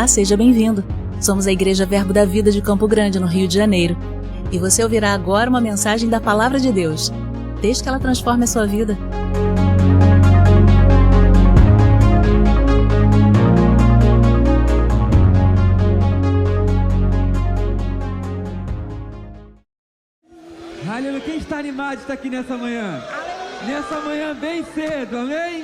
Olá, seja bem-vindo. Somos a Igreja Verbo da Vida de Campo Grande, no Rio de Janeiro. E você ouvirá agora uma mensagem da Palavra de Deus. Desde que ela transforme a sua vida. Aleluia. Quem está animado está aqui nessa manhã? Nessa manhã bem cedo, amém?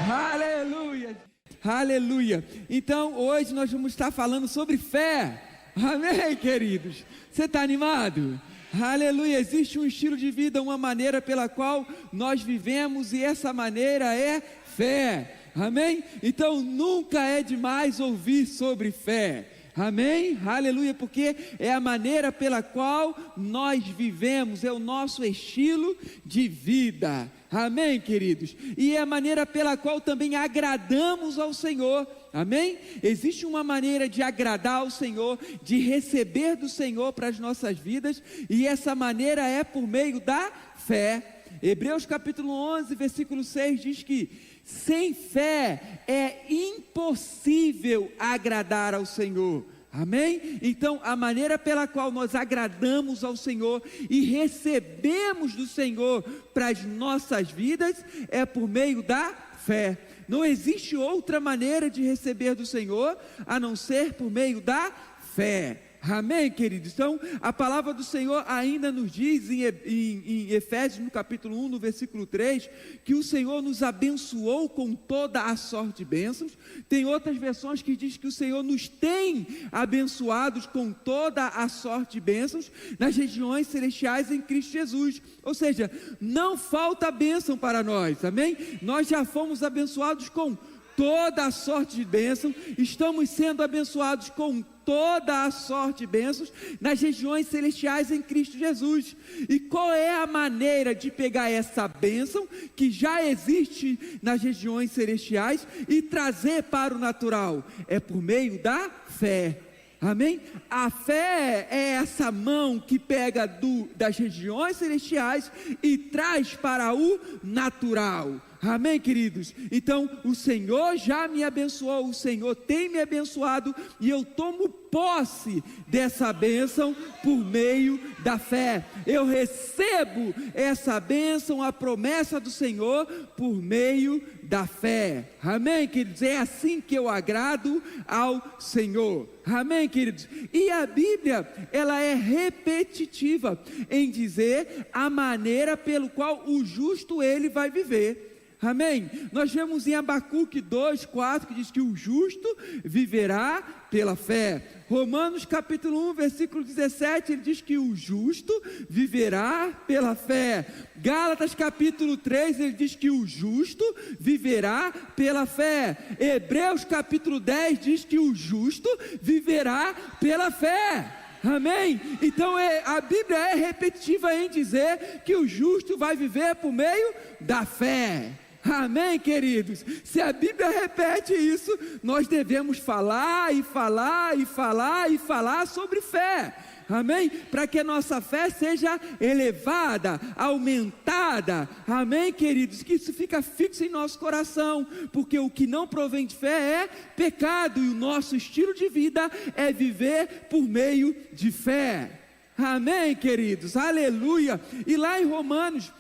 Aleluia. Aleluia. Então hoje nós vamos estar falando sobre fé. Amém, queridos? Você está animado? Aleluia. Existe um estilo de vida, uma maneira pela qual nós vivemos, e essa maneira é fé. Amém? Então nunca é demais ouvir sobre fé. Amém? Aleluia, porque é a maneira pela qual nós vivemos, é o nosso estilo de vida. Amém, queridos? E é a maneira pela qual também agradamos ao Senhor. Amém? Existe uma maneira de agradar ao Senhor, de receber do Senhor para as nossas vidas, e essa maneira é por meio da fé. Hebreus capítulo 11, versículo 6 diz que sem fé é impossível agradar ao Senhor. Amém? Então a maneira pela qual nós agradamos ao Senhor e recebemos do Senhor para as nossas vidas é por meio da fé. Não existe outra maneira de receber do Senhor a não ser por meio da fé. Amém, queridos? Então, a palavra do Senhor ainda nos diz em Efésios, no capítulo 1, no versículo 3, que o Senhor nos abençoou com toda a sorte de bênçãos. Tem outras versões que diz que o Senhor nos tem abençoados com toda a sorte de bênçãos nas regiões celestiais em Cristo Jesus. Ou seja, não falta bênção para nós, amém? Nós já fomos abençoados com toda a sorte de bênção, estamos sendo abençoados com toda a sorte de bênçãos nas regiões celestiais em Cristo Jesus. E qual é a maneira de pegar essa bênção que já existe nas regiões celestiais e trazer para o natural? É por meio da fé. Amém? A fé é essa mão que pega das regiões celestiais e traz para o natural. Amém, queridos? Então o Senhor já me abençoou, o Senhor tem me abençoado, e eu tomo posse dessa bênção por meio da fé. Eu recebo essa bênção, a promessa do Senhor, por meio da fé. Amém, queridos? É assim que eu agrado ao Senhor. Amém, queridos? E a Bíblia, ela é repetitiva em dizer a maneira pelo qual o justo ele vai viver. Amém? Nós vemos em Abacuque 2:4 que diz que o justo viverá pela fé. Romanos capítulo 1, versículo 17, ele diz que o justo viverá pela fé. Gálatas capítulo 3, ele diz que o justo viverá pela fé. Hebreus capítulo 10 diz que o justo viverá pela fé. Amém? Então a Bíblia é repetitiva em dizer que o justo vai viver por meio da fé. Amém, queridos? Se a Bíblia repete isso, nós devemos falar e falar e falar e falar sobre fé. Amém? Para que a nossa fé seja elevada, aumentada. Amém, queridos? Que isso fica fixo em nosso coração, porque o que não provém de fé é pecado, e o nosso estilo de vida é viver por meio de fé. Amém, queridos? Aleluia! E lá em Romanos,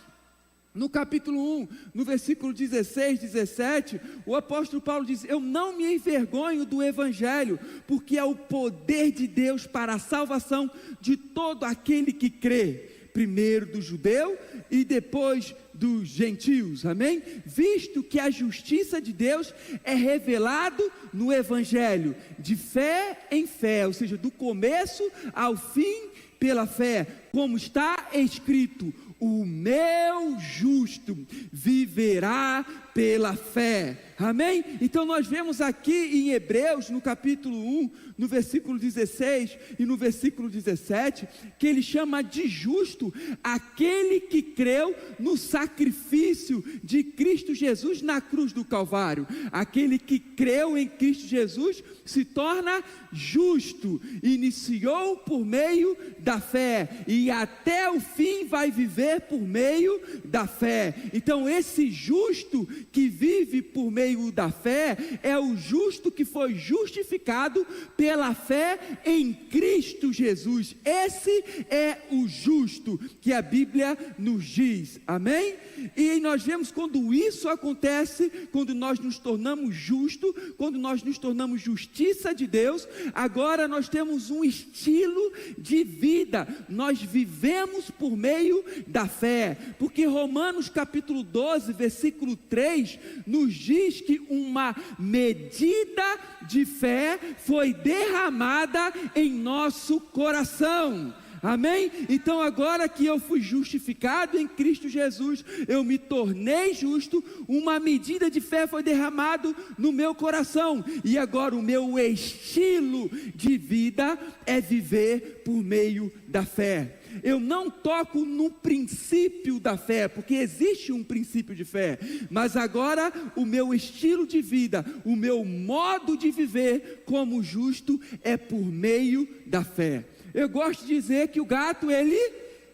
no capítulo 1, no versículo 16, 17, o apóstolo Paulo diz: eu não me envergonho do Evangelho, porque é o poder de Deus para a salvação de todo aquele que crê, primeiro do judeu e depois dos gentios. Amém? Visto que a justiça de Deus é revelado no Evangelho, de fé em fé, ou seja, do começo ao fim pela fé, como está escrito: o meu justo viverá pela fé. Amém? Então nós vemos aqui em Hebreus, no capítulo 1, no versículo 16 e no versículo 17, que ele chama de justo aquele que creu no sacrifício de Cristo Jesus na cruz do Calvário. Aquele que creu em Cristo Jesus se torna justo, iniciou por meio da fé e até o fim vai viver por meio da fé. Então esse justo que vive por meio da fé é o justo que foi justificado pela fé em Cristo Jesus. Esse é o justo que a Bíblia nos diz, amém? E nós vemos quando isso acontece, quando nós nos tornamos justos, quando nós nos tornamos justiça de Deus, agora nós temos um estilo de vida, nós vivemos por meio da fé, porque Romanos capítulo 12, versículo 3, nos diz que uma medida de fé foi derramada em nosso coração, amém? Então agora que eu fui justificado em Cristo Jesus, eu me tornei justo, uma medida de fé foi derramada no meu coração, e agora o meu estilo de vida é viver por meio da fé. Eu não toco no princípio da fé, porque existe um princípio de fé, mas agora o meu estilo de vida, o meu modo de viver como justo é por meio da fé. Eu gosto de dizer que o gato ele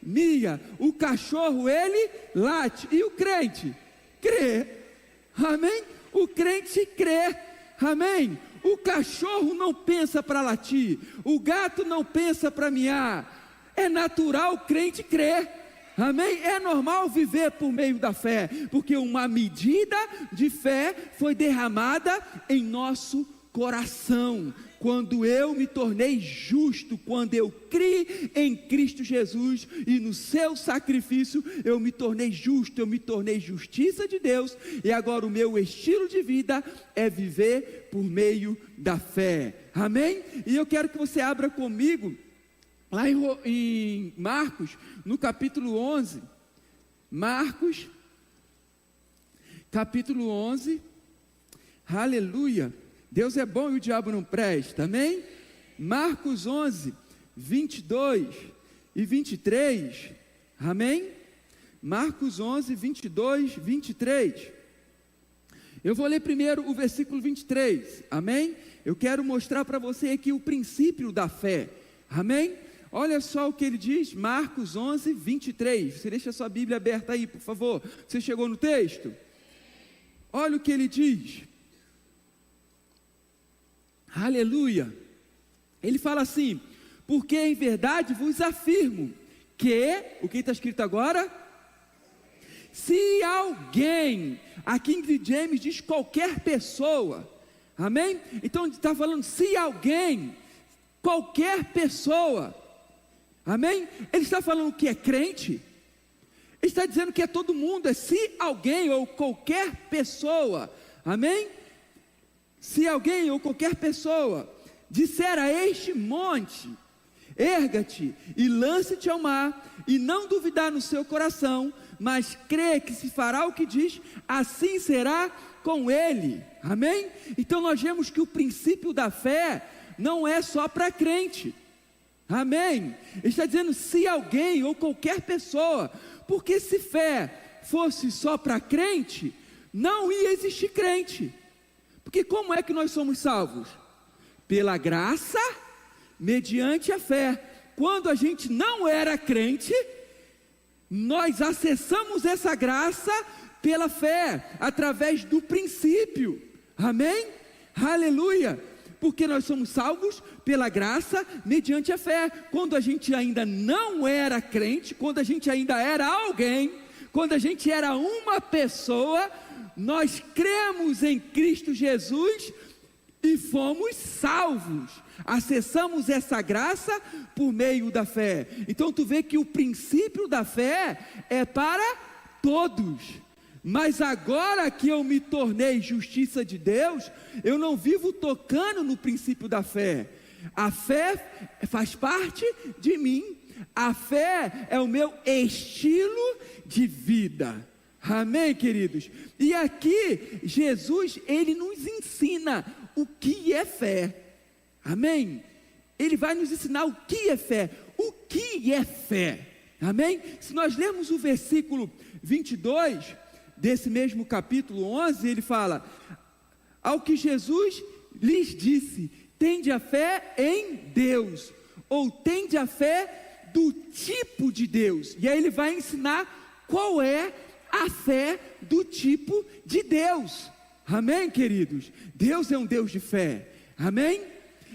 mia, o cachorro ele late, e o crente crê, amém? O crente crê, amém? O cachorro não pensa para latir, o gato não pensa para miar. É natural o crente crer, amém? É normal viver por meio da fé, porque uma medida de fé foi derramada em nosso coração, quando eu me tornei justo, quando eu criei em Cristo Jesus, e no seu sacrifício, eu me tornei justo, eu me tornei justiça de Deus, e agora o meu estilo de vida é viver por meio da fé, amém? E eu quero que você abra comigo, lá em Marcos, no capítulo 11, Marcos, capítulo 11, aleluia, Deus é bom e o diabo não presta, amém? Marcos 11, 22 e 23, amém? Marcos 11, 22, 23, eu vou ler primeiro o versículo 23, amém? Eu quero mostrar para você aqui o princípio da fé, amém? Olha só o que ele diz, Marcos 11, 23, você deixa a sua Bíblia aberta aí, por favor, você chegou no texto? Olha o que ele diz, aleluia, ele fala assim, porque em verdade vos afirmo, que, o que está escrito agora? Se alguém, aqui em James diz qualquer pessoa, amém? Então está falando, se alguém, qualquer pessoa, amém? Ele está falando que é crente, ele está dizendo que é todo mundo, é se alguém ou qualquer pessoa, amém? Se alguém ou qualquer pessoa disser a este monte, erga-te e lance-te ao mar, e não duvidar no seu coração, mas crê que se fará o que diz, assim será com ele, amém? Então nós vemos que o princípio da fé não é só para crente, amém? Ele está dizendo se alguém ou qualquer pessoa, porque se fé fosse só para crente, não ia existir crente, porque como é que nós somos salvos? Pela graça, mediante a fé. Quando a gente não era crente, nós acessamos essa graça pela fé, através do princípio, amém? Aleluia, porque nós somos salvos pela graça, mediante a fé. Quando a gente ainda não era crente, quando a gente ainda era alguém, quando a gente era uma pessoa, nós cremos em Cristo Jesus e fomos salvos, acessamos essa graça por meio da fé. Então tu vê que o princípio da fé é para todos, mas agora que eu me tornei justiça de Deus, eu não vivo tocando no princípio da fé. A fé faz parte de mim, a fé é o meu estilo de vida, amém, queridos? E aqui Jesus, ele nos ensina o que é fé, amém? Ele vai nos ensinar o que é fé, o que é fé, amém? Se nós lermos o versículo 22 desse mesmo capítulo 11, ele fala, ao que Jesus lhes disse, tende a fé em Deus, ou tende a fé do tipo de Deus, e aí ele vai ensinar qual é a fé do tipo de Deus. Amém, queridos? Deus é um Deus de fé. Amém?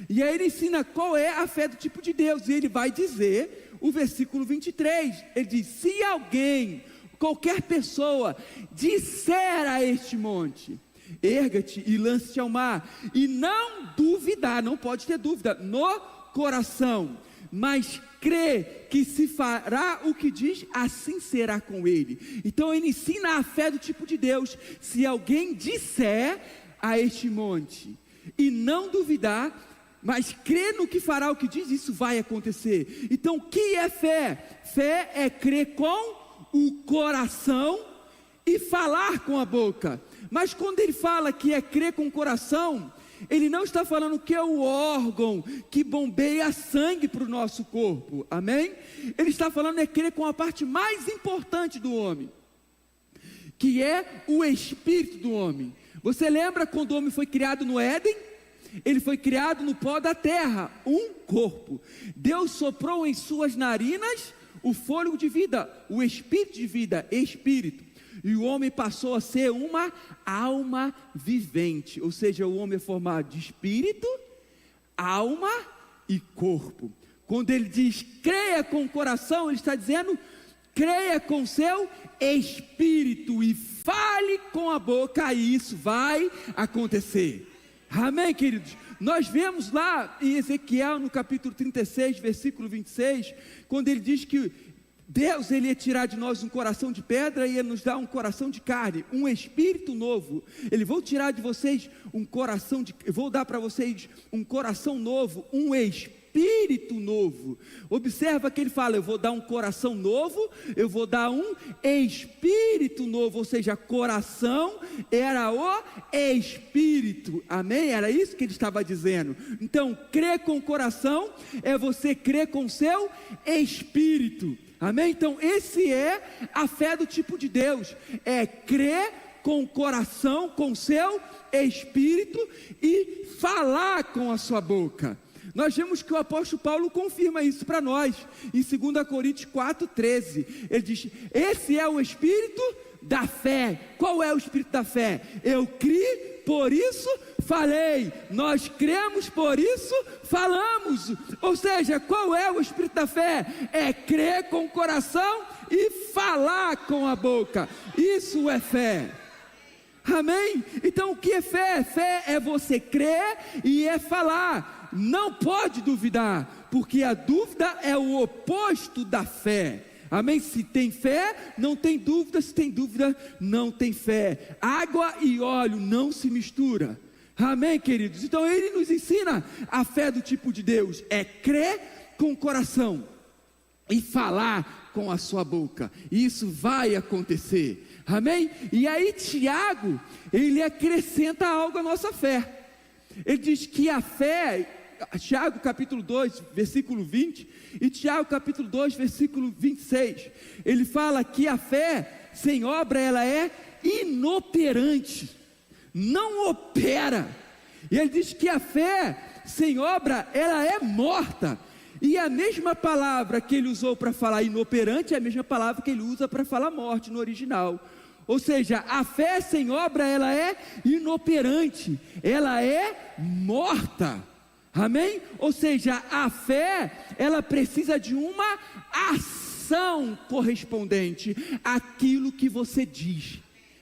E aí ele ensina qual é a fé do tipo de Deus. E ele vai dizer, o versículo 23, ele diz: se alguém, qualquer pessoa, disser a este monte: erga-te e lance-te ao mar, e não duvidar, não pode ter dúvida no coração, mas crê que se fará o que diz, assim será com ele. Então ele ensina a fé do tipo de Deus. Se alguém disser a este monte e não duvidar, mas crê no que fará o que diz, isso vai acontecer. Então o que é fé? Fé é crer com o coração e falar com a boca. Mas quando ele fala que é crer com o coração, ele não está falando que é o órgão que bombeia sangue para o nosso corpo, amém? Ele está falando é crer com a parte mais importante do homem, que é o espírito do homem. Você lembra quando o homem foi criado no Éden? Ele foi criado no pó da terra, um corpo. Deus soprou em suas narinas o fôlego de vida, o espírito de vida, espírito. E o homem passou a ser uma alma vivente. Ou seja, o homem é formado de espírito, alma e corpo. Quando ele diz creia com o coração, ele está dizendo creia com seu espírito e fale com a boca, e isso vai acontecer. Amém, queridos? Nós vemos lá em Ezequiel, no capítulo 36, versículo 26, quando ele diz que Deus, ele ia tirar de nós um coração de pedra e ia nos dar um coração de carne, um espírito novo. Ele vou tirar de vocês um coração de, vou dar para vocês um coração novo, um espírito novo. Observa que ele fala: eu vou dar um coração novo, eu vou dar um espírito novo. Ou seja, coração era o espírito. Amém? Era isso que ele estava dizendo. Então, crer com o coração é você crer com seu espírito. Amém? Então esse é a fé do tipo de Deus, é crer com o coração, com o seu espírito e falar com a sua boca. Nós vemos que o apóstolo Paulo confirma isso para nós, em 2 Coríntios 4,13, ele diz: esse é o espírito da fé. Qual é o espírito da fé? Eu criei, por isso falei. Nós cremos, por isso falamos. Ou seja, qual é o espírito da fé? É crer com o coração e falar com a boca. Isso é fé. Amém? Então o que é fé? Fé é você crer e é falar. Não pode duvidar, porque a dúvida é o oposto da fé. Amém? Se tem fé, não tem dúvida. Se tem dúvida, não tem fé. Água e óleo não se mistura. Amém, queridos? Então ele nos ensina a fé do tipo de Deus, é crer com o coração e falar com a sua boca. Isso vai acontecer. Amém? E aí Tiago, ele acrescenta algo à nossa fé. Ele diz que a fé, Tiago capítulo 2, versículo 20, e Tiago capítulo 2, versículo 26, ele fala que a fé sem obra, ela é inoperante, não opera. E ele diz que a fé sem obra, ela é morta. E a mesma palavra que ele usou para falar inoperante é a mesma palavra que ele usa para falar morte no original. Ou seja, a fé sem obra, ela é inoperante, ela é morta. Amém? Ou seja, a fé, ela precisa de uma ação correspondente àquilo que você diz.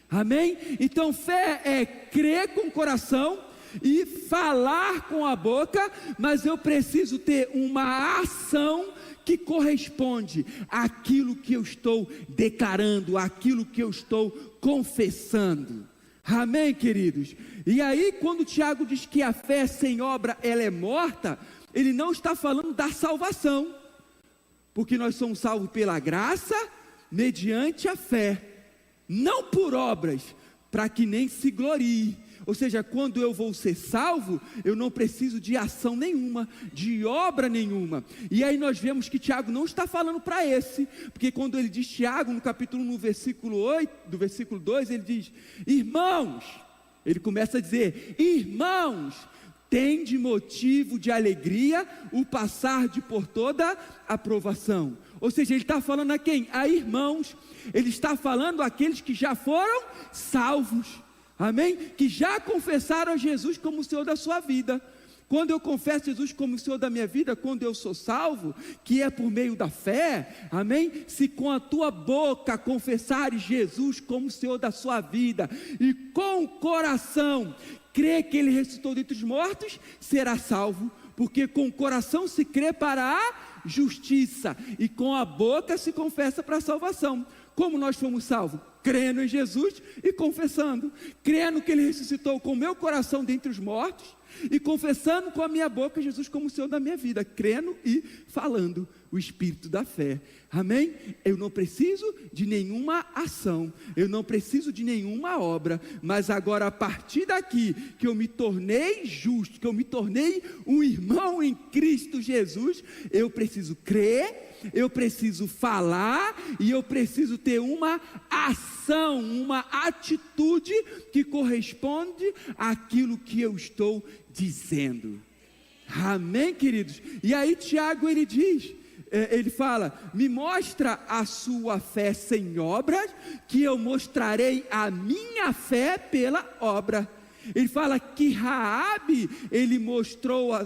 Amém? Então fé é crer com o coração e falar com a boca, mas eu preciso ter uma ação que corresponde àquilo que eu estou declarando, àquilo que eu estou confessando. Amém, queridos? E aí quando Tiago diz que a fé sem obra ela é morta, ele não está falando da salvação, porque nós somos salvos pela graça, mediante a fé, não por obras, para que nem se glorie. Ou seja, quando eu vou ser salvo, eu não preciso de ação nenhuma, de obra nenhuma. E aí nós vemos que Tiago não está falando para esse, porque quando ele diz Tiago, no capítulo 1, versículo 8, do versículo 2, ele diz: irmãos, ele começa a dizer: irmãos, tende motivo de alegria o passar de por toda a provação. Ou seja, ele está falando a quem? A irmãos. Ele está falando àqueles que já foram salvos, amém? Que já confessaram a Jesus como o Senhor da sua vida. Quando eu confesso Jesus como o Senhor da minha vida, quando eu sou salvo, que é por meio da fé, amém? Se com a tua boca confessares Jesus como o Senhor da sua vida, e com o coração crê que Ele ressuscitou dentre os mortos, será salvo, porque com o coração se crê para a justiça, e com a boca se confessa para a salvação. Como nós fomos salvos? Crendo em Jesus e confessando, crendo que Ele ressuscitou com o meu coração dentre os mortos, e confessando com a minha boca Jesus como o Senhor da minha vida, crendo e falando o Espírito da fé, amém? Eu não preciso de nenhuma ação, eu não preciso de nenhuma obra, mas agora a partir daqui, que eu me tornei justo, que eu me tornei um irmão em Cristo Jesus, eu preciso crer, eu preciso falar, e eu preciso ter uma ação, uma atitude que corresponde àquilo que eu estou dizendo, amém, queridos? E aí Tiago ele diz, ele fala, me mostra a sua fé sem obras, que eu mostrarei a minha fé pela obra. Ele fala que Raabe,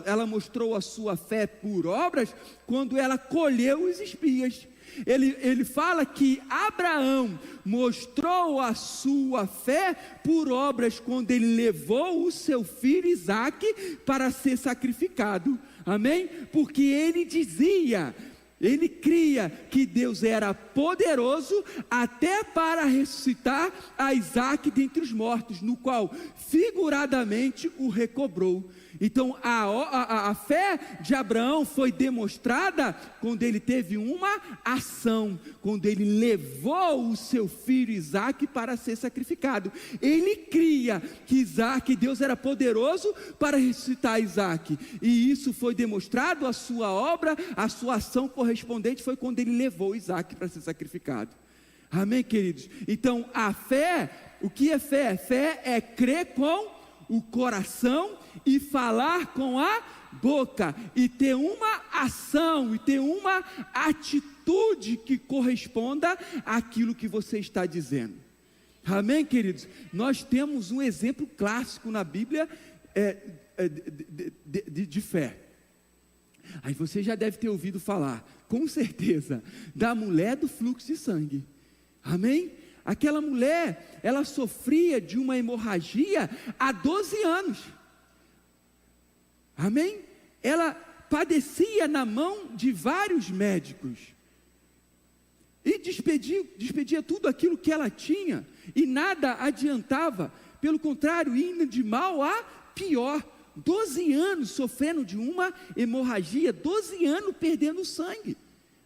ela mostrou a sua fé por obras, quando ela colheu os espias. Ele fala que Abraão mostrou a sua fé por obras, quando ele levou o seu filho Isaque para ser sacrificado, amém? Porque ele cria que Deus era poderoso até para ressuscitar a Isaque dentre os mortos, no qual figuradamente o recobrou. Então a fé de Abraão foi demonstrada quando ele teve uma ação, quando ele levou o seu filho Isaque para ser sacrificado. Ele cria que Deus era poderoso para ressuscitar Isaque, e isso foi demonstrado, a sua obra, a sua ação correspondente foi quando ele levou Isaque para ser sacrificado, amém, queridos? Então a fé, o que é fé? Fé é crer com o coração e falar com a boca, e ter uma ação, e ter uma atitude que corresponda àquilo que você está dizendo, amém, queridos? Nós temos um exemplo clássico na Bíblia de fé. Aí você já deve ter ouvido falar, com certeza, da mulher do fluxo de sangue, amém? Aquela mulher, ela sofria de uma hemorragia há 12 anos, amém? Ela padecia na mão de vários médicos, e despedia tudo aquilo que ela tinha, e nada adiantava, pelo contrário, indo de mal a pior. 12 anos sofrendo de uma hemorragia, 12 anos perdendo sangue,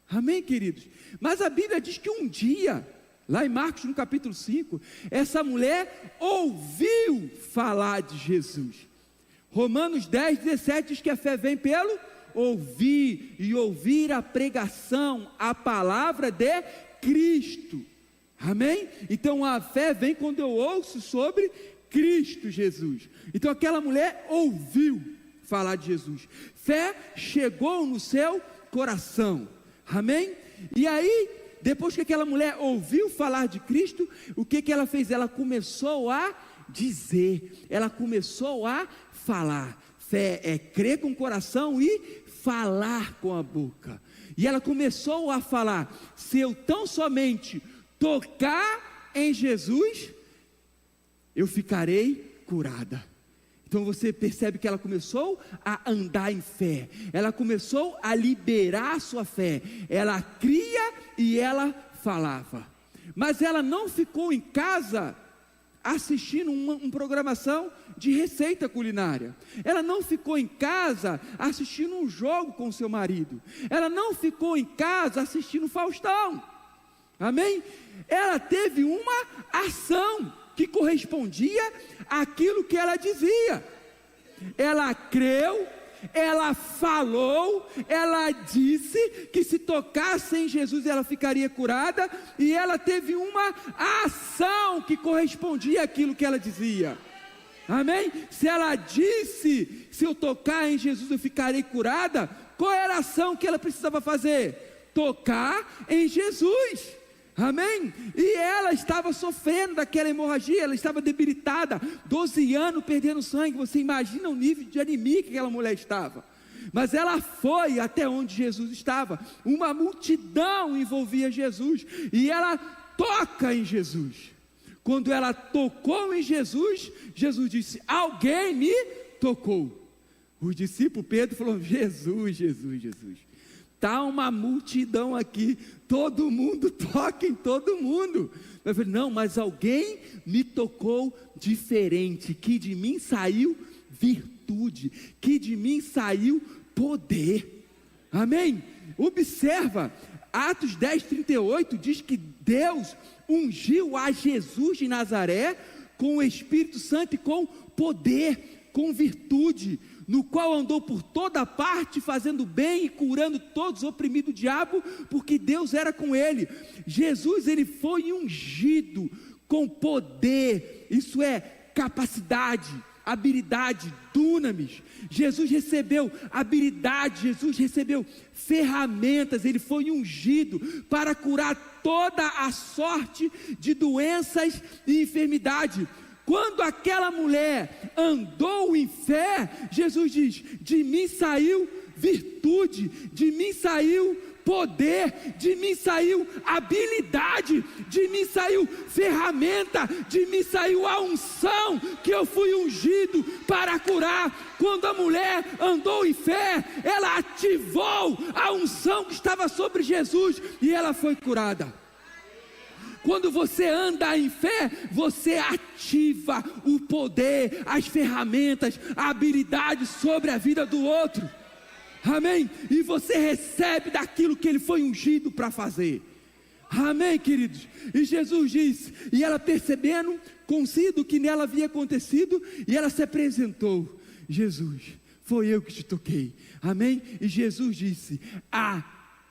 amém, queridos? Mas a Bíblia diz que um dia, lá em Marcos no capítulo 5, essa mulher ouviu falar de Jesus. Romanos 10:17 diz que a fé vem pelo ouvir, e ouvir a pregação, a palavra de Cristo, amém? Então a fé vem quando eu ouço sobre Cristo Jesus. Então aquela mulher ouviu falar de Jesus, fé chegou no seu coração, amém? E aí, depois que aquela mulher ouviu falar de Cristo, o que ela fez? Ela começou a dizer, ela começou a falar. Fé é crer com o coração e falar com a boca. E ela começou a falar: se eu tão somente tocar em Jesus, eu ficarei curada. Então você percebe que ela começou a andar em fé, ela começou a liberar a sua fé, ela cria e ela falava. Mas ela não ficou em casa assistindo uma programação de receita culinária, ela não ficou em casa assistindo um jogo com seu marido, ela não ficou em casa assistindo Faustão, amém? Ela teve uma ação que correspondia àquilo que ela dizia. Ela creu, ela falou, ela disse que se tocasse em Jesus ela ficaria curada, e ela teve uma ação que correspondia àquilo que ela dizia, amém? Se ela disse, se eu tocar em Jesus eu ficarei curada, qual era a ação que ela precisava fazer? tocar em Jesus. Amém? E ela estava sofrendo daquela hemorragia, ela estava debilitada, 12 anos perdendo sangue. Você imagina o nível de anemia que aquela mulher estava. Mas ela foi até onde Jesus estava. Uma multidão envolvia Jesus, e ela toca em Jesus. Quando ela tocou em Jesus, Jesus disse: alguém me tocou. Os discípulos, Pedro falou: Jesus, Jesus, Jesus, está uma multidão aqui, todo mundo toca em todo mundo. Eu falei: não, mas alguém me tocou diferente, que de mim saiu virtude, que de mim saiu poder. Amém? Observa, Atos 10:38 diz que Deus ungiu a Jesus de Nazaré com o Espírito Santo e com poder, com virtude, no qual andou por toda parte, fazendo bem e curando todos os oprimidos do diabo, porque Deus era com ele. Jesus, ele foi ungido com poder, isso é, capacidade, habilidade, dunamis. Jesus recebeu habilidade, Jesus recebeu ferramentas, ele foi ungido para curar toda a sorte de doenças e enfermidade. Quando aquela mulher andou em fé, Jesus diz: de mim saiu virtude, de mim saiu poder, de mim saiu habilidade, de mim saiu ferramenta, de mim saiu a unção, que eu fui ungido para curar. Quando a mulher andou em fé, ela ativou a unção que estava sobre Jesus, e ela foi curada. Quando você anda em fé, você ativa o poder, as ferramentas, a habilidade sobre a vida do outro. Amém? E você recebe daquilo que ele foi ungido para fazer. Amém, queridos? E Jesus disse, e ela percebendo, consciente do que nela havia acontecido, e ela se apresentou: Jesus, foi eu que te toquei. Amém? E Jesus disse: a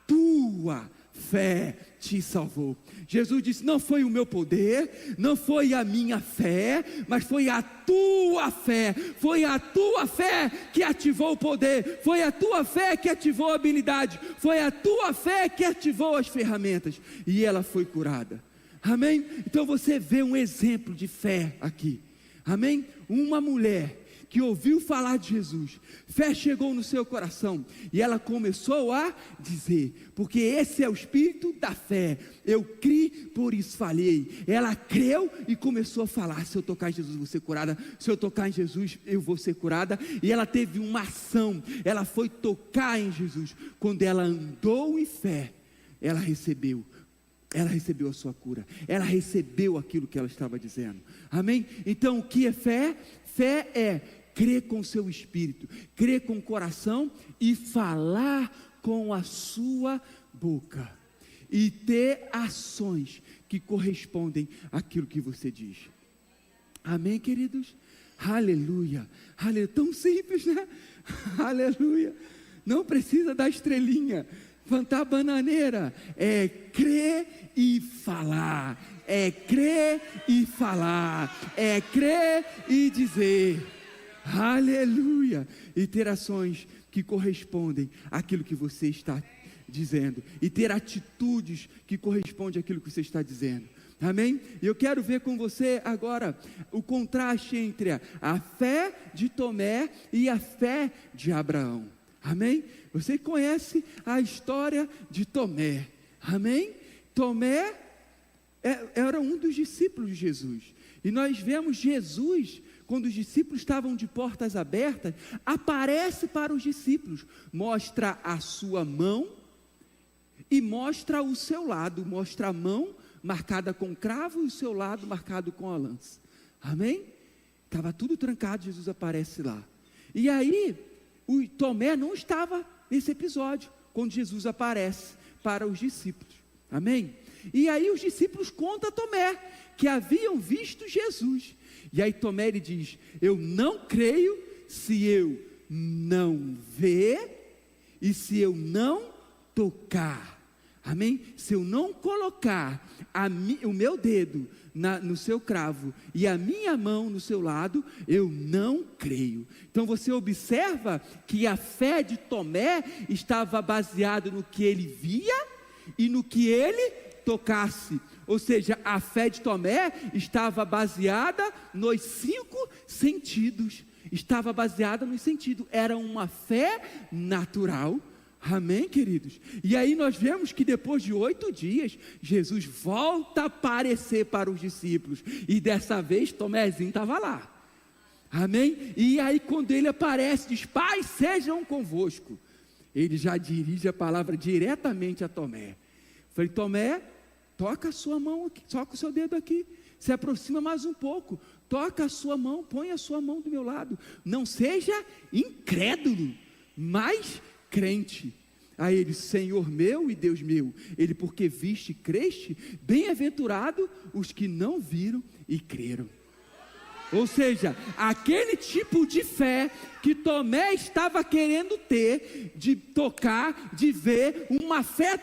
tua fé te salvou. Jesus disse: não foi o meu poder, não foi a minha fé, mas foi a tua fé. Foi a tua fé que ativou o poder, foi a tua fé que ativou a habilidade, foi a tua fé que ativou as ferramentas, e ela foi curada. Amém? Então você vê um exemplo de fé aqui. Amém? Uma mulher que ouviu falar de Jesus, fé chegou no seu coração, e ela começou a dizer, porque esse é o espírito da fé: eu criei, por isso falei. Ela creu e começou a falar: se eu tocar em Jesus, vou ser curada. Se eu tocar em Jesus, eu vou ser curada. E ela teve uma ação, ela foi tocar em Jesus. Quando ela andou em fé, ela recebeu a sua cura, ela recebeu aquilo que ela estava dizendo. Amém? Então, o que é fé? Fé é crer com o seu espírito, crer com o coração e falar com a sua boca, e ter ações que correspondem àquilo que você diz. Amém, queridos? Aleluia, aleluia. Tão simples, né? Aleluia. Não precisa dar estrelinha, plantar bananeira. É crer e falar, é crer e falar, é crer e dizer. Aleluia. E ter ações que correspondem àquilo que você está dizendo, e ter atitudes que correspondem àquilo que você está dizendo. Amém? E eu quero ver com você agora o contraste entre a fé de Tomé e a fé de Abraão. Amém? Você conhece a história de Tomé. Amém? Tomé era um dos discípulos de Jesus, e nós vemos Jesus, quando os discípulos estavam de portas abertas, aparece para os discípulos, mostra a sua mão e mostra o seu lado, mostra a mão marcada com cravo e o seu lado marcado com a lança. Amém? Estava tudo trancado, Jesus aparece lá. E aí, o Tomé não estava nesse episódio, quando Jesus aparece para os discípulos. Amém? E aí os discípulos contam a Tomé que haviam visto Jesus. E aí Tomé, ele diz: eu não creio se eu não ver e se eu não tocar. Amém? Se eu não colocar o meu dedo no seu cravo e a minha mão no seu lado, eu não creio. Então você observa que a fé de Tomé estava baseada no que ele via e no que ele tocasse. Ou seja, a fé de Tomé estava baseada nos 5 sentidos. Estava baseada nos sentidos. Era uma fé natural. Amém, queridos? E aí nós vemos que depois de 8 dias, Jesus volta a aparecer para os discípulos. E dessa vez Tomézinho estava lá. Amém? E aí quando ele aparece, diz: Pai, sejam convosco. Ele já dirige a palavra diretamente a Tomé. Falei: Tomé, toca a sua mão aqui, toca o seu dedo aqui, se aproxima mais um pouco, toca a sua mão, põe a sua mão do meu lado. Não seja incrédulo, mas crente. Aí ele: Senhor meu e Deus meu. Ele: porque viste e creste, bem-aventurado os que não viram e creram. Ou seja, aquele tipo de fé que Tomé estava querendo ter, de tocar, de ver, uma fé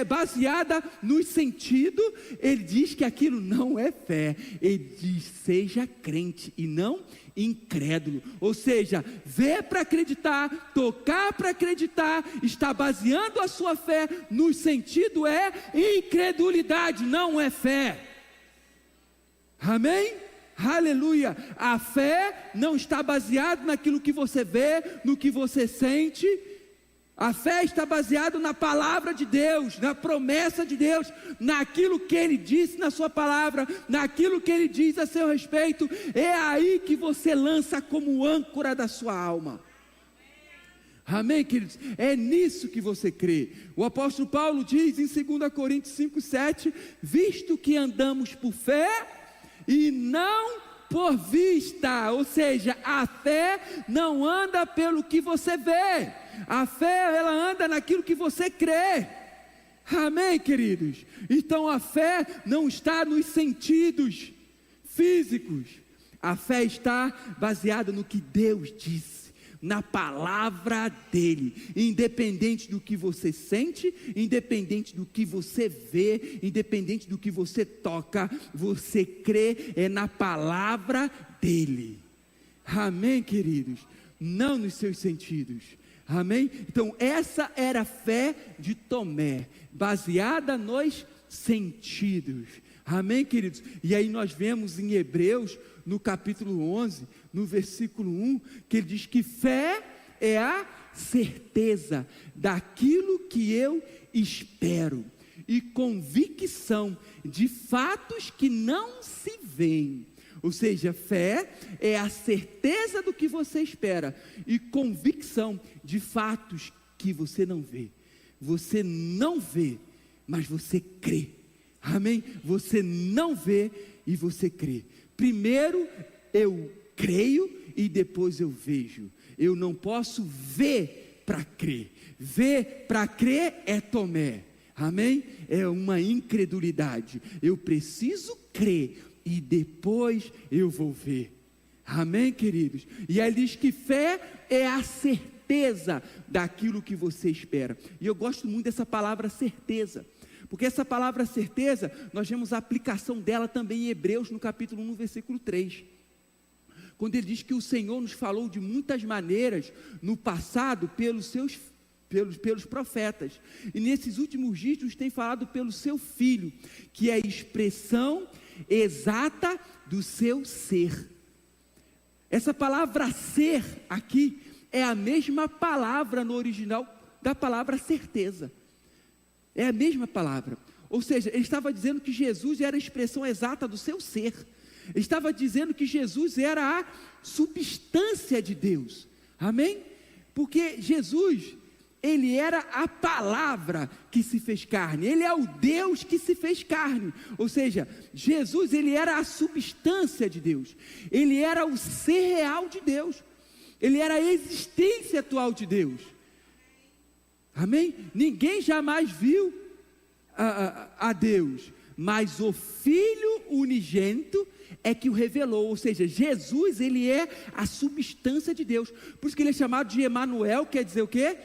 baseada nos sentidos, ele diz que aquilo não é fé. Ele diz: seja crente e não incrédulo. Ou seja, ver para acreditar, tocar para acreditar, está baseando a sua fé no sentido é incredulidade, não é fé. Amém? Aleluia. A fé não está baseada naquilo que você vê, no que você sente. A fé está baseada na palavra de Deus, na promessa de Deus, naquilo que Ele disse na sua palavra, naquilo que Ele diz a seu respeito. É aí que você lança como âncora da sua alma. Amém, queridos? É nisso que você crê. O apóstolo Paulo diz em 2 Coríntios 5:7: visto que andamos por fé e não por vista. Ou seja, a fé não anda pelo que você vê, a fé ela anda naquilo que você crê. Amém, queridos? Então a fé não está nos sentidos físicos, a fé está baseada no que Deus disse, na palavra dele. Independente do que você sente, independente do que você vê, independente do que você toca, você crê na palavra dele. Amém, queridos? Não nos seus sentidos. Amém? Então essa era a fé de Tomé, baseada nos sentidos. Amém, queridos? E aí nós vemos em Hebreus, no capítulo 11, no versículo 1, que ele diz que fé é a certeza daquilo que eu espero e convicção de fatos que não se veem. Ou seja, fé é a certeza do que você espera e convicção de fatos que você não vê. Você não vê, mas você crê. Amém? Você não vê e você crê. Primeiro eu creio e depois eu vejo. Eu não posso ver para crer. Ver para crer é Tomé. Amém? É uma incredulidade. Eu preciso crer e depois eu vou ver. Amém, queridos? E aí diz que fé é a certeza daquilo que você espera. E eu gosto muito dessa palavra certeza, porque essa palavra certeza, nós vemos a aplicação dela também em Hebreus, no capítulo 1, versículo 3. Quando ele diz que o Senhor nos falou de muitas maneiras no passado pelos profetas, e nesses últimos dias nos tem falado pelo seu Filho, que é a expressão exata do seu ser. Essa palavra ser aqui é a mesma palavra no original da palavra certeza. É a mesma palavra. Ou seja, ele estava dizendo que Jesus era a expressão exata do seu ser. Ele estava dizendo que Jesus era a substância de Deus. Amém? Porque Jesus, ele era a palavra que se fez carne. Ele é o Deus que se fez carne. Ou seja, Jesus, ele era a substância de Deus. Ele era o ser real de Deus. Ele era a existência atual de Deus. Amém? Ninguém jamais viu a Deus, mas o Filho unigênito é que o revelou. Ou seja, Jesus, ele é a substância de Deus. Por isso que ele é chamado de Emanuel, quer dizer o quê?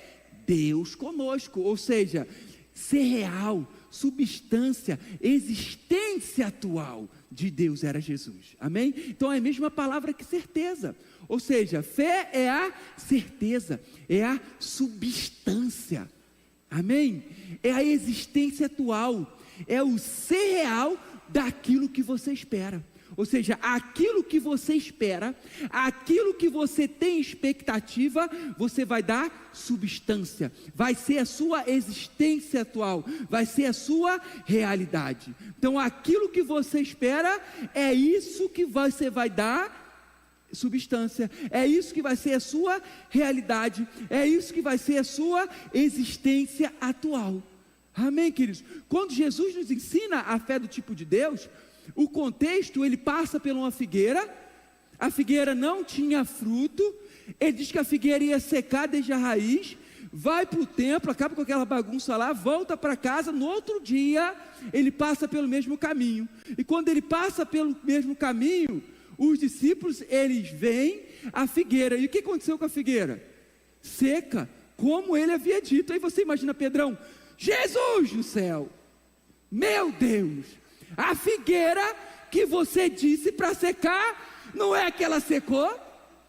Deus conosco. Ou seja, ser real, substância, existência atual de Deus era Jesus. Amém? Então é a mesma palavra que certeza. Ou seja, fé é a certeza, é a substância. Amém? É a existência atual, é o ser real daquilo que você espera. Ou seja, aquilo que você espera, aquilo que você tem expectativa, você vai dar substância, vai ser a sua existência atual, vai ser a sua realidade. Então aquilo que você espera, é isso que você vai dar substância, é isso que vai ser a sua realidade, é isso que vai ser a sua existência atual. Amém, queridos? Quando Jesus nos ensina a fé do tipo de Deus, o contexto, ele passa por uma figueira, a figueira não tinha fruto, ele diz que a figueira ia secar desde a raiz, vai para o templo, acaba com aquela bagunça lá, volta para casa, no outro dia, ele passa pelo mesmo caminho, e quando ele passa pelo mesmo caminho, os discípulos, eles veem a figueira, e o que aconteceu com a figueira? Seca, como ele havia dito. Aí você imagina Pedrão, Jesus do céu, meu Deus, a figueira que você disse para secar, não é que ela secou?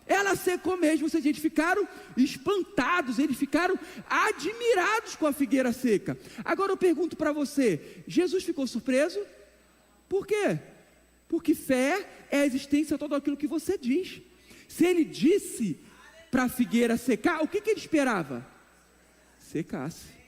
Ela secou mesmo. Ou seja, eles ficaram espantados, eles ficaram admirados com a figueira seca. Agora eu pergunto para você, Jesus ficou surpreso? Por quê? Porque fé é a existência toda daquilo que você diz. Se ele disse para a figueira secar, o que ele esperava? Secasse.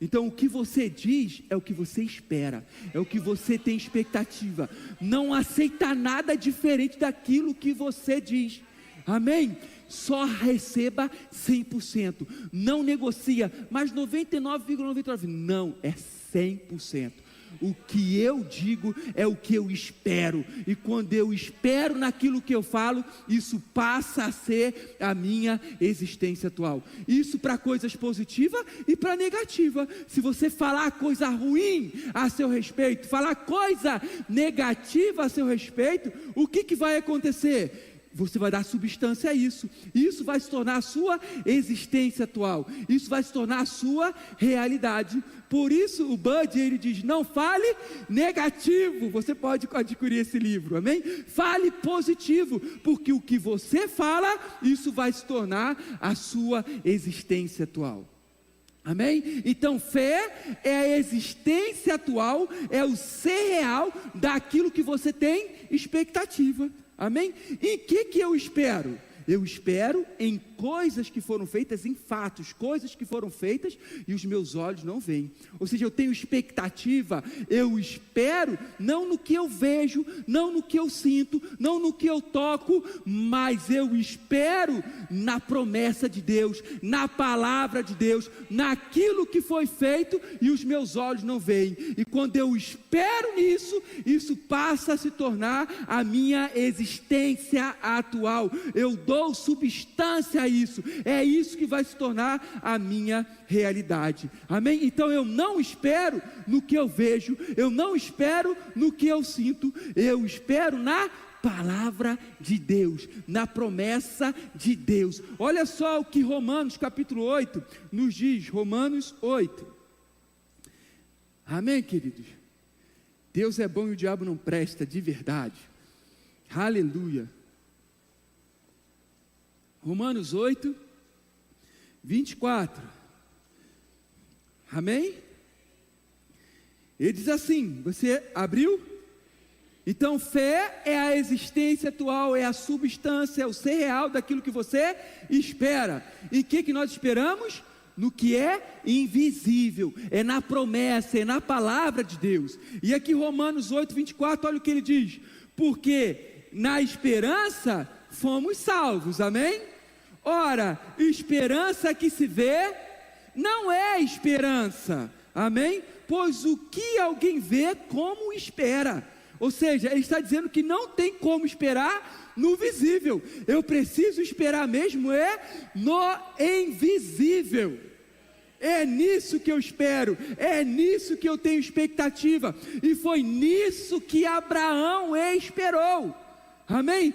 Então o que você diz é o que você espera, é o que você tem expectativa. Não aceita nada diferente daquilo que você diz. Amém? Só receba 100%. Não negocia, mas 99,99%. Não, é 100%. O que eu digo é o que eu espero, e quando eu espero naquilo que eu falo, isso passa a ser a minha existência atual. Isso para coisas positivas e para negativa. Se você falar coisa ruim a seu respeito, falar coisa negativa a seu respeito, o que vai acontecer? Você vai dar substância a isso. Isso vai se tornar a sua existência atual. Isso vai se tornar a sua realidade. Por isso o Bud, ele diz, não fale negativo. Você pode adquirir esse livro, amém? Fale positivo, porque o que você fala, isso vai se tornar a sua existência atual. Amém? Então fé é a existência atual, é o ser real daquilo que você tem expectativa. Amém? Em que eu espero? Eu espero em coisas que foram feitas, em fatos, coisas que foram feitas e os meus olhos não veem. Ou seja, eu tenho expectativa, eu espero não no que eu vejo, não no que eu sinto, não no que eu toco, mas eu espero na promessa de Deus, na palavra de Deus, naquilo que foi feito e os meus olhos não veem. E quando eu espero nisso, isso passa a se tornar a minha existência atual. Eu dou substância a isso, é isso que vai se tornar a minha realidade, amém? Então eu não espero no que eu vejo, eu não espero no que eu sinto, eu espero na palavra de Deus, na promessa de Deus. Olha só o que Romanos capítulo 8 nos diz, Romanos 8, amém, queridos? Deus é bom e o diabo não presta, de verdade, aleluia. Romanos 8, 24, amém? Ele diz assim, você abriu? Então fé é a existência atual, é a substância, é o ser real daquilo que você espera. E o que nós esperamos? No que é invisível, é na promessa, é na palavra de Deus. E aqui Romanos 8, 24, olha o que ele diz, porque na esperança fomos salvos, amém? Ora, esperança que se vê, não é esperança, amém? Pois o que alguém vê, como espera? Ou seja, ele está dizendo que não tem como esperar no visível, eu preciso esperar mesmo no invisível. É nisso que eu espero, é nisso que eu tenho expectativa, e foi nisso que Abraão esperou, amém?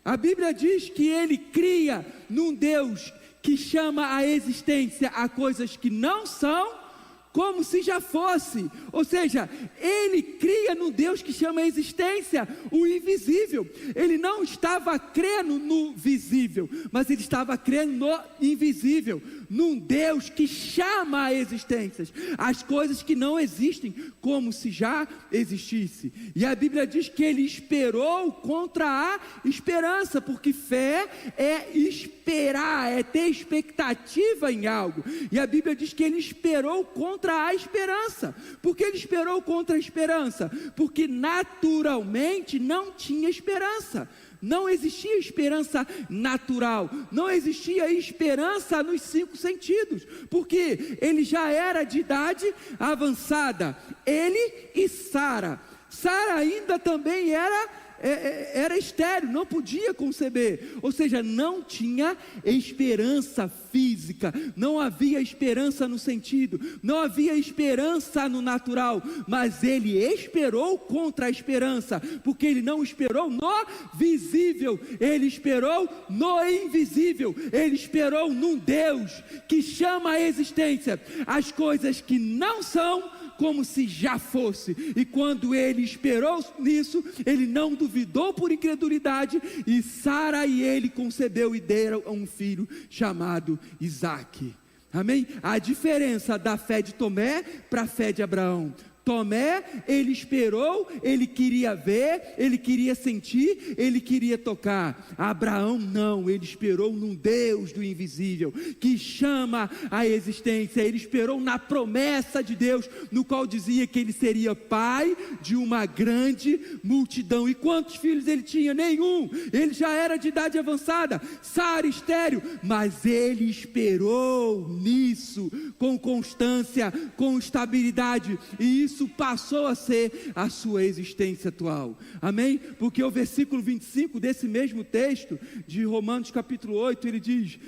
A Bíblia diz que ele cria num Deus que chama a existência a coisas que não são, como se já fosse. Ou seja, ele cria num Deus que chama a existência o invisível. Ele não estava crendo no visível, mas ele estava crendo no invisível, num Deus que chama a existências as coisas que não existem, como se já existisse. E a Bíblia diz que ele esperou contra a esperança, porque fé é esperar, é ter expectativa em algo. E a Bíblia diz que ele esperou contra a esperança. Por que ele esperou contra a esperança? Porque naturalmente não tinha esperança. Não existia esperança natural, não existia esperança nos 5 sentidos, porque ele já era de idade avançada, ele e Sara. Sara ainda também era estéril, não podia conceber, ou seja, não tinha esperança física, não havia esperança no sentido, não havia esperança no natural, mas ele esperou contra a esperança, porque ele não esperou no visível, ele esperou no invisível, ele esperou num Deus que chama a existência as coisas que não são como se já fosse. E quando ele esperou nisso, ele não duvidou por incredulidade, e Sara e ele concebeu e deram um filho chamado Isaque. Amém? A diferença da fé de Tomé para a fé de Abraão: Tomé, ele esperou, ele queria ver, ele queria sentir, ele queria tocar. Abraão não, ele esperou num Deus do invisível, que chama a existência. Ele esperou na promessa de Deus, no qual dizia que ele seria pai de uma grande multidão. E quantos filhos ele tinha? Nenhum. Ele já era de idade avançada, Sara estéril, mas ele esperou nisso, com constância, com estabilidade, e isso passou a ser a sua existência atual. Amém? Porque o versículo 25 desse mesmo texto de Romanos capítulo 8, ele diz,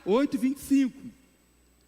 8:25,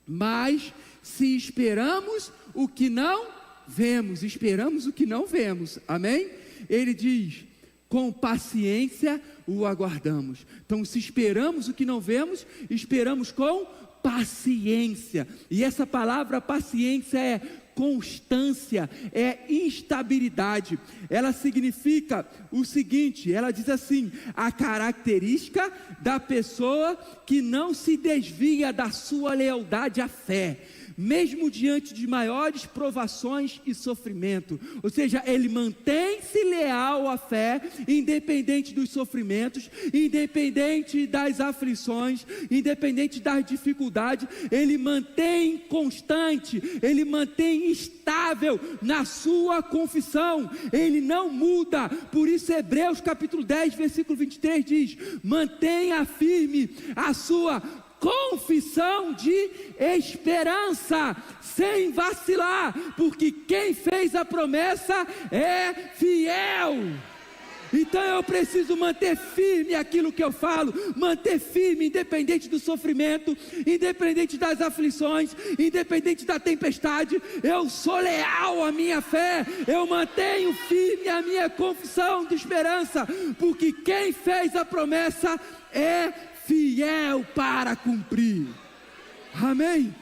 mas se esperamos o que não vemos, esperamos o que não vemos, amém? Ele diz, com paciência o aguardamos. Então, se esperamos o que não vemos, esperamos com paciência. E essa palavra paciência é constância, é instabilidade. Ela significa o seguinte, ela diz assim: a característica da pessoa que não se desvia da sua lealdade à fé, mesmo diante de maiores provações e sofrimento. Ou seja, ele mantém-se leal à fé, independente dos sofrimentos, independente das aflições, independente das dificuldades. Ele mantém constante, ele mantém estável na sua confissão, ele não muda. Por isso Hebreus capítulo 10 versículo 23 diz, mantenha firme a sua confissão de esperança, sem vacilar, porque quem fez a promessa é fiel. Então eu preciso manter firme aquilo que eu falo, manter firme, independente do sofrimento, independente das aflições, independente da tempestade. Eu sou leal à minha fé, eu mantenho firme a minha confissão de esperança, porque quem fez a promessa é fiel para cumprir. Amém?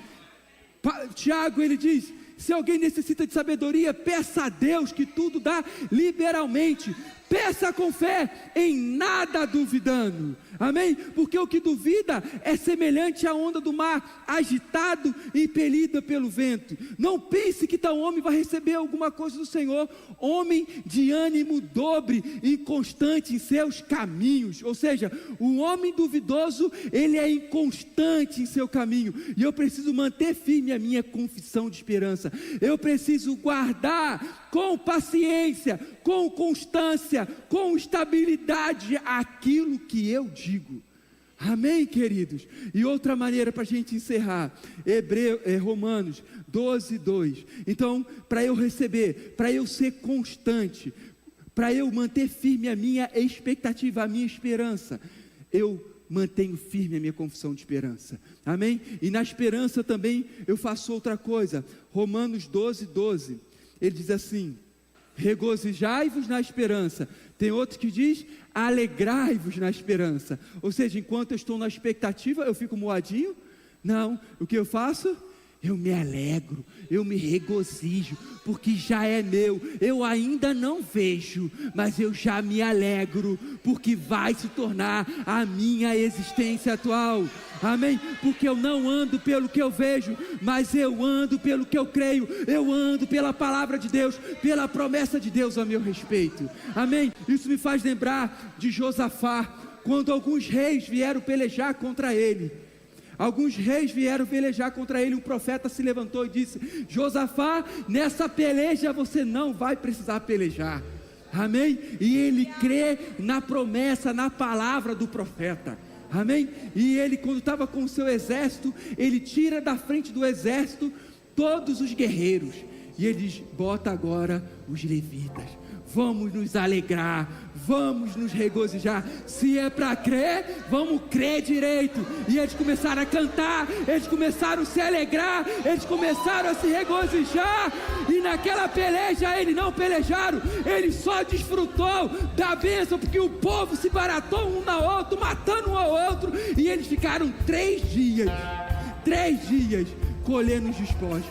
Tiago, ele diz, se alguém necessita de sabedoria, peça a Deus que tudo dá liberalmente. Peça com fé, em nada duvidando. Amém? Porque o que duvida é semelhante à onda do mar, agitado e impelida pelo vento. Não pense que tal homem vai receber alguma coisa do Senhor. Homem de ânimo dobre e inconstante em seus caminhos. Ou seja, o homem duvidoso, ele é inconstante em seu caminho. E eu preciso manter firme a minha confissão de esperança. Eu preciso guardar com paciência, com constância, com estabilidade aquilo que eu digo. Amém, queridos? E outra maneira para a gente encerrar, Romanos 12:2. Então, para eu receber, para eu ser constante, para eu manter firme a minha expectativa, a minha esperança, eu mantenho firme a minha confissão de esperança. Amém? E na esperança também eu faço outra coisa. Romanos 12:12. Ele diz assim, regozijai-vos na esperança. Tem outro que diz, alegrai-vos na esperança. Ou seja, enquanto eu estou na expectativa, eu fico moadinho? Não, o que eu faço? Eu me alegro, eu me regozijo, porque já é meu. Eu ainda não vejo, mas eu já me alegro, porque vai se tornar a minha existência atual. Amém? Porque eu não ando pelo que eu vejo, mas eu ando pelo que eu creio. Eu ando pela palavra de Deus, pela promessa de Deus a meu respeito. Amém? Isso me faz lembrar de Josafá, quando alguns reis vieram pelejar contra ele. Alguns reis vieram pelejar contra ele. Um profeta se levantou e disse: Josafá, nessa peleja você não vai precisar pelejar. Amém? E ele crê na promessa, na palavra do profeta. Amém? E ele, quando estava com o seu exército, ele tira da frente do exército todos os guerreiros. E ele diz: bota agora os levitas. Vamos nos alegrar, vamos nos regozijar. Se é para crer, vamos crer direito. E eles começaram a cantar, eles começaram a se alegrar, eles começaram a se regozijar. E naquela peleja eles não pelejaram, eles só desfrutou da bênção, porque o povo se baratou um na outro, matando um ao outro. E eles ficaram 3 dias colhendo os despojos.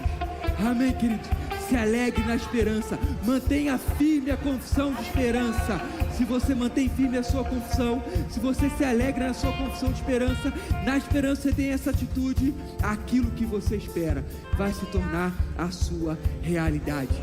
Amém, queridos? Se alegre na esperança, mantenha firme a confissão de esperança. Se você mantém firme a sua confissão, se você se alegra na sua confissão de esperança, na esperança você tem essa atitude, aquilo que você espera vai se tornar a sua realidade.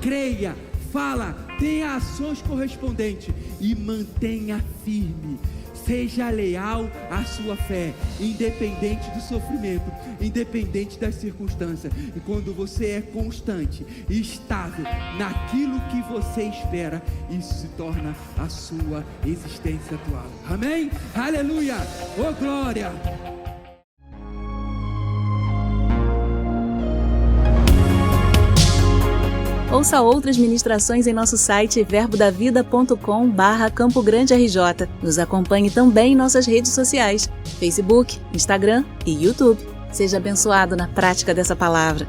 Creia, fala, tenha ações correspondentes e mantenha firme. Seja leal à sua fé, independente do sofrimento, independente das circunstâncias. E quando você é constante e estável naquilo que você espera, isso se torna a sua existência atual. Amém? Aleluia! Oh glória! Ouça outras ministrações em nosso site verbodavida.com/Campo Grande RJ. Nos acompanhe também em nossas redes sociais, Facebook, Instagram e YouTube. Seja abençoado na prática dessa palavra.